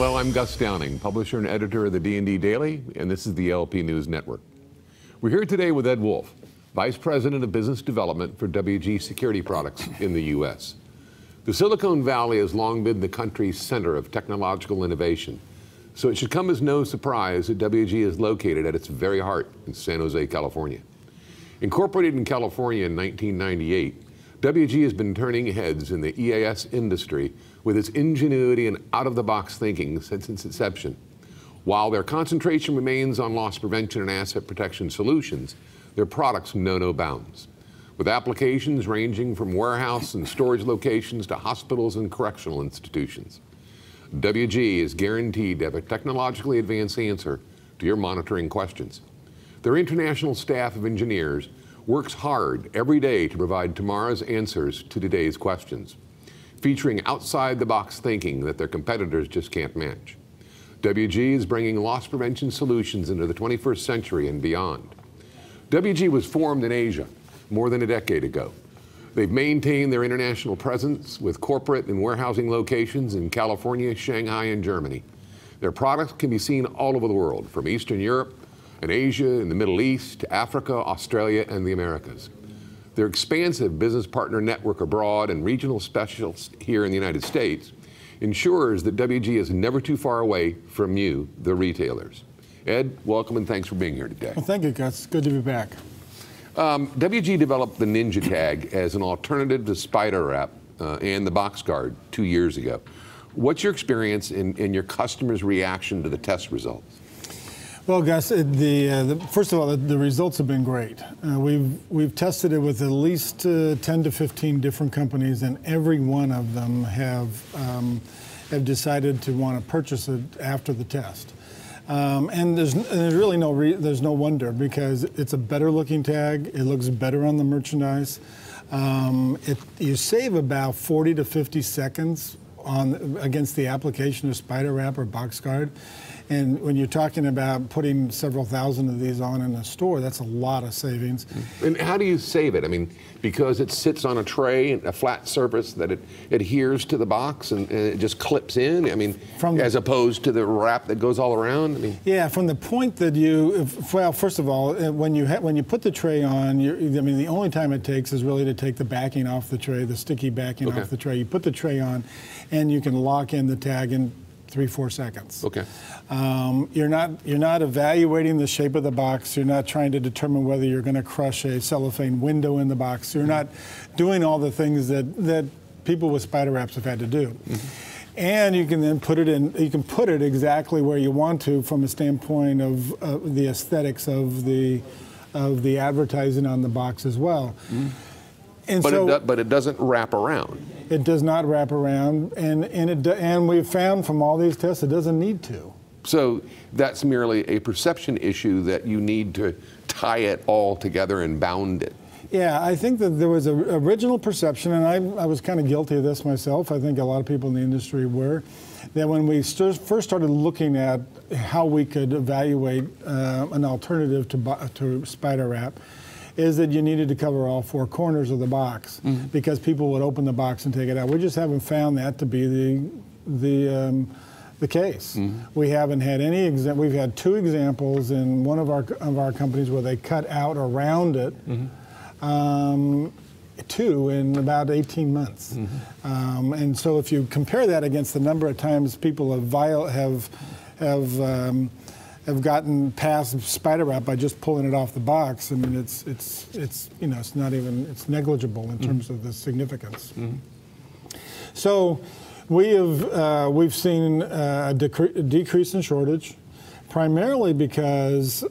Hello, I'm Gus Downing, publisher and editor of the D&D Daily, and this is the LP News Network. We're here today with Ed Wolfe, Vice President of Business Development for WG Security Products in the U.S. The Silicon Valley has long been the country's center of technological innovation, so it should come as no surprise that WG is located at its very heart in San Jose, California. Incorporated in California in 1998, WG has been turning heads in the EAS industry with its ingenuity and out-of-the-box thinking since its inception. While their concentration remains on loss prevention and asset protection solutions, their products know no bounds. With applications ranging from warehouse and storage locations to hospitals and correctional institutions, WG is guaranteed to have a technologically advanced answer to your monitoring questions. Their international staff of engineers works hard every day to provide tomorrow's answers to today's questions, featuring outside-the-box thinking that their competitors just can't match. WG is bringing loss prevention solutions into the 21st century and beyond. WG was formed in Asia more than a decade ago. They've maintained their international presence with corporate and warehousing locations in California, Shanghai, and Germany. Their products can be seen all over the world, from Eastern Europe and Asia and the Middle East to Africa, Australia, and the Americas. Their expansive business partner network abroad and regional specialists here in the United States ensures that WG is never too far away from you, the retailers. Ed, welcome and thanks for being here today. Well, thank you, Gus. Good to be back. WG developed the Ninja Tag as an alternative to Spider Wrap and the Box Guard 2 years ago. What's your experience and your customers' reaction to the test results? Well, Gus, first of all, the results have been great. We've tested it with at least 10 to 15 different companies, and every one of them have decided to want to purchase it after the test. And there's really no wonder, because it's a better looking tag. It looks better on the merchandise. You save about 40 to 50 seconds against the application of Spider Wrap or Box Guard. And when you're talking about putting several thousand of these on in a store, that's a lot of savings. And how do you save it? I mean, because it sits on a tray, a flat surface that it adheres to the box and it just clips in? I mean, as opposed to the wrap that goes all around? I mean, yeah, from the point that well, first of all, when you put the tray on, the only time it takes is really to take the backing off the tray, the sticky backing off the tray. You put the tray on, and you can lock in the tag in 3-4 seconds. Okay. You're not evaluating the shape of the box. You're not trying to determine whether you're going to crush a cellophane window in the box. You're not doing all the things that people with Spider Wraps have had to do. And you can then put it in. You can put it exactly where you want to from a standpoint of the aesthetics of the advertising on the box as well. And but it doesn't wrap around. It does not wrap around, and we've found from all these tests it doesn't need to. So that's merely a perception issue that you need to tie it all together and bound it. Yeah, I think that there was an original perception, and I was kind of guilty of this myself. I think a lot of people in the industry were, that when we first started looking at how we could evaluate an alternative to Spider Wrap, is that you needed to cover all 4 corners of the box, because people would open the box and take it out. We just haven't found that to be the case. We haven't had any we've had 2 examples in one of our companies where they cut out around it, 2 in about 18 months. And so if you compare that against the number of times people have gotten past Spider Wrap by just pulling it off the box, I mean, it's negligible in terms of the significance. So we've seen a decrease in shortage, primarily because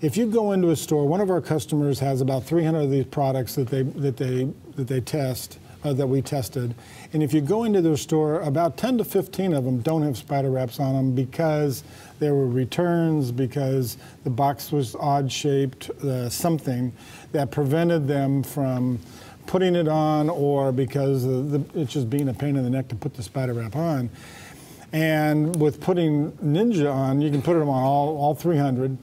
if you go into a store, one of our customers has about 300 of these products that they test. That we tested, and if you go into their store, about 10 to 15 of them don't have Spider Wraps on them because there were returns, because the box was odd shaped, something that prevented them from putting it on, or because it's just being a pain in the neck to put the Spider Wrap on. And with putting Ninja on, you can put it on all 300.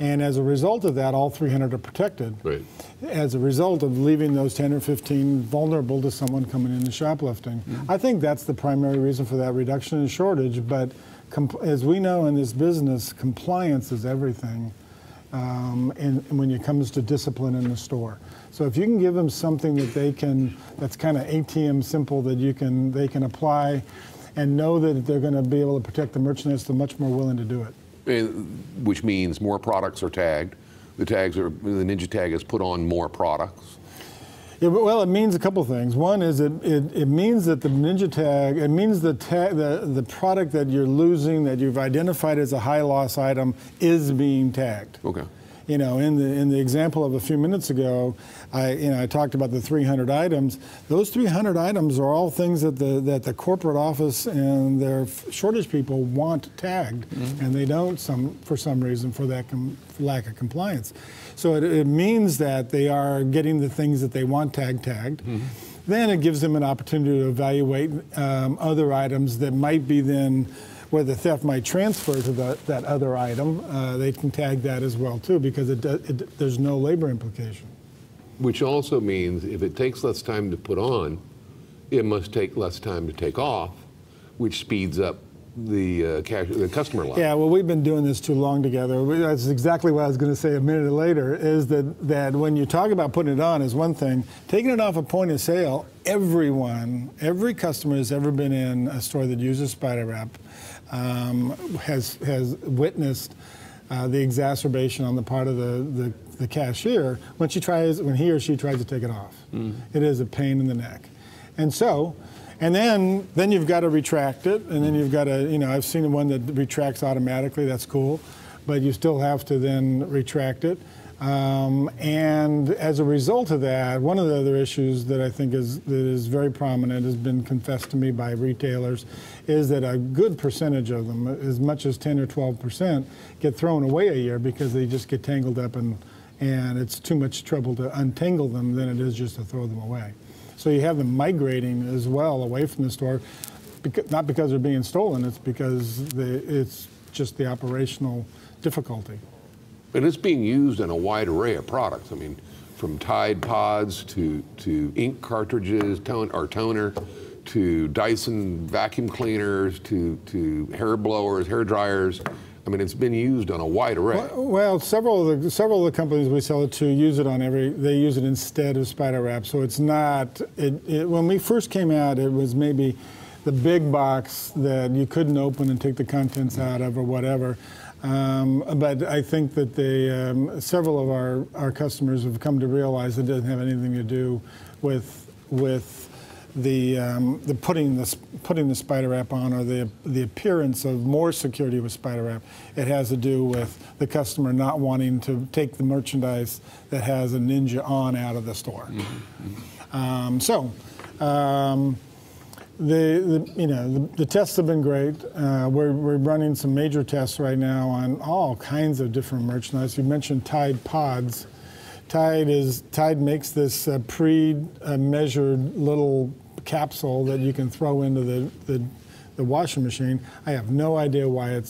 And as a result of that, all 300 are protected. Right. As a result of leaving those 10 or 15 vulnerable to someone coming in and shoplifting. I think that's the primary reason for that reduction in shortage, but as we know in this business, compliance is everything. And when it comes to discipline in the store. So if you can give them something that that's kind of ATM simple that they can apply and know that they're going to be able to protect the merchandise, they're much more willing to do it. Which means more products are tagged. The Ninja tag is put on more products. Yeah, well, it means a couple things. One is it means that the Ninja tag, it means the product that you're losing, that you've identified as a high loss item, is being tagged. Okay. You know, in the example of a few minutes ago, I talked about the 300 items. Those 300 items are all things that the corporate office and their shortage people want tagged, and they don't for some reason for that lack of compliance. So it means that they are getting the things that they want tagged. Then it gives them an opportunity to evaluate other items that might be then where the theft might transfer to that other item. They can tag that as well too, because there's no labor implication. Which also means if it takes less time to put on, it must take less time to take off, which speeds up the customer line. Yeah, well, we've been doing this too long together. That's exactly what I was going to say a minute later, is that when you talk about putting it on is one thing. Taking it off a point of sale, every customer who's ever been in a store that uses spider wrap has witnessed the exacerbation on the part of the cashier when he or she tries to take it off. It is a pain in the neck. And then you've got to retract it, and then you've got to, I've seen one that retracts automatically, that's cool, but you still have to then retract it. And as a result of that, one of the other issues that I think is very prominent, has been confessed to me by retailers, is that a good percentage of them, as much as 10 or 12%, get thrown away a year because they just get tangled up and it's too much trouble to untangle them than it is just to throw them away. So you have them migrating as well away from the store, not because they're being stolen, it's because it's just the operational difficulty. And it's being used in a wide array of products. I mean, from Tide Pods to ink cartridges, toner, to Dyson vacuum cleaners, to hair blowers, hair dryers. I mean, it's been used on a wide array. Well, several of the companies we sell it to use it they use it instead of spider wrap. So it's not, when we first came out, it was maybe the big box that you couldn't open and take the contents out of or whatever. But I think that several of our customers have come to realize it doesn't have anything to do with the putting the spider wrap on, or the appearance of more security with spider wrap. It has to do with the customer not wanting to take the merchandise that has a Ninja on out of the store. The tests have been great. We're running some major tests right now on all kinds of different merchandise. You mentioned Tide Pods. Tide makes this pre-measured little capsule that you can throw into the washing machine. I have no idea why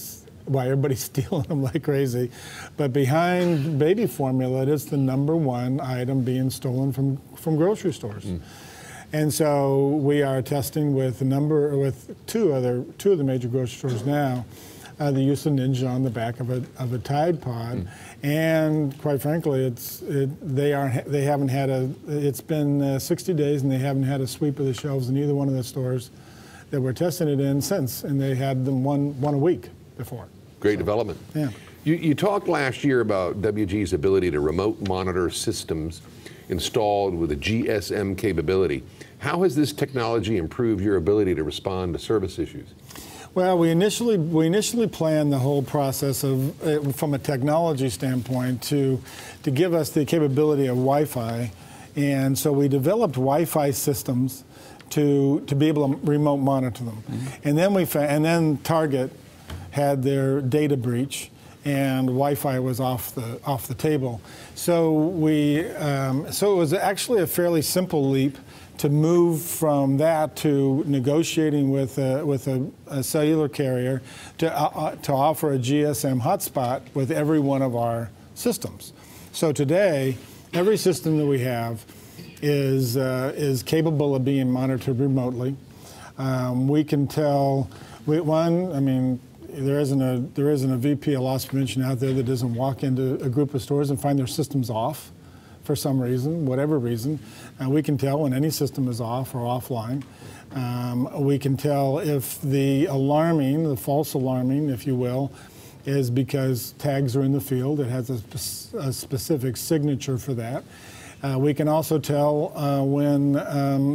everybody's stealing them like crazy, but behind baby formula, it is the #1 item being stolen from grocery stores. And so we are testing with two of the major grocery stores now, the use of Ninja on the back of a Tide Pod, and quite frankly, it's been 60 days and they haven't had a sweep of the shelves in either one of the stores that we're testing it in since, and they had them one a week before. Great development. Yeah. You talked last year about WG's ability to remote monitor systems installed with a GSM capability. How has this technology improved your ability to respond to service issues? Well, we initially planned the whole process from a technology standpoint to give us the capability of Wi-Fi, and so we developed Wi-Fi systems to be able to remote monitor them. And then Target had their data breach, and Wi-Fi was off the table. So it was actually a fairly simple leap to move from that to negotiating with a cellular carrier to offer a GSM hotspot with every one of our systems. So today, every system that we have is capable of being monitored remotely. We can tell, there isn't a VP of loss prevention out there that doesn't walk into a group of stores and find their systems off for some reason, whatever reason. We can tell when any system is off or offline. We can tell if the false alarming, if you will, is because tags are in the field. It has a specific signature for that. We can also tell when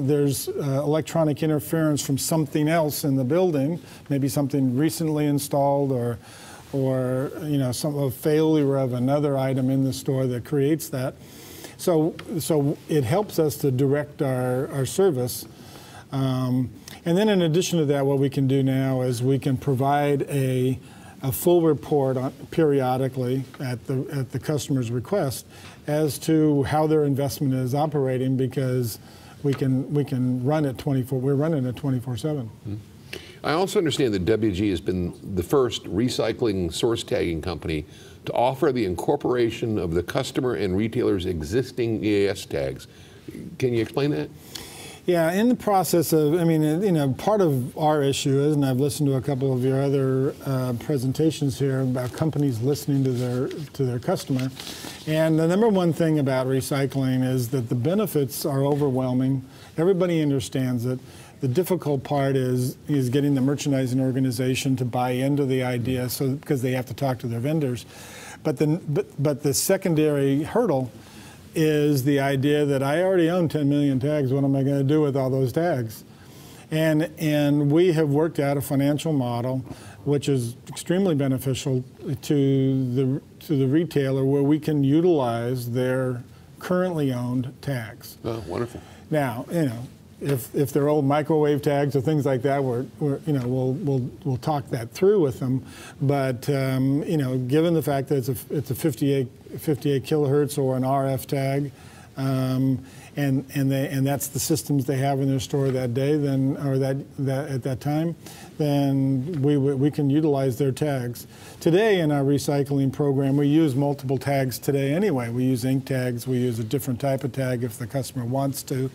there's electronic interference from something else in the building, maybe something recently installed or a failure of another item in the store that creates that. So it helps us to direct our service. And then in addition to that, what we can do now is we can provide a full report periodically at the customer's request as to how their investment is operating, because we can run it 24. We're running it 24/7. I also understand that WG has been the first recycling source tagging company to offer the incorporation of the customer and retailer's existing EAS tags. Can you explain that? Yeah, in the process of, part of our issue is, and I've listened to a couple of your other presentations here about companies listening to their customer, and the number one thing about recycling is that the benefits are overwhelming. Everybody understands it. The difficult part is getting the merchandising organization to buy into the idea, because they have to talk to their vendors. But the secondary hurdle is the idea that I already own 10 million tags. What am I going to do with all those tags? And we have worked out a financial model which is extremely beneficial to the retailer, where we can utilize their currently owned tags. Oh, wonderful. Now, if they're old microwave tags or things like that, we'll talk that through with them. But given the fact that it's a 58 kilohertz or an RF tag, and that's the systems they have in their store that day, then at that time, then we can utilize their tags. Today in our recycling program, we use multiple tags today anyway. We use ink tags. We use a different type of tag if the customer wants to.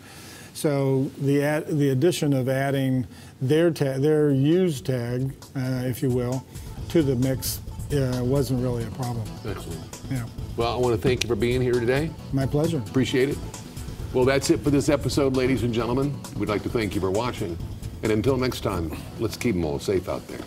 So the addition of adding their used tag, if you will, to the mix wasn't really a problem. Excellent. Yeah. Well, I want to thank you for being here today. My pleasure. Appreciate it. Well, that's it for this episode, ladies and gentlemen. We'd like to thank you for watching. And until next time, let's keep them all safe out there.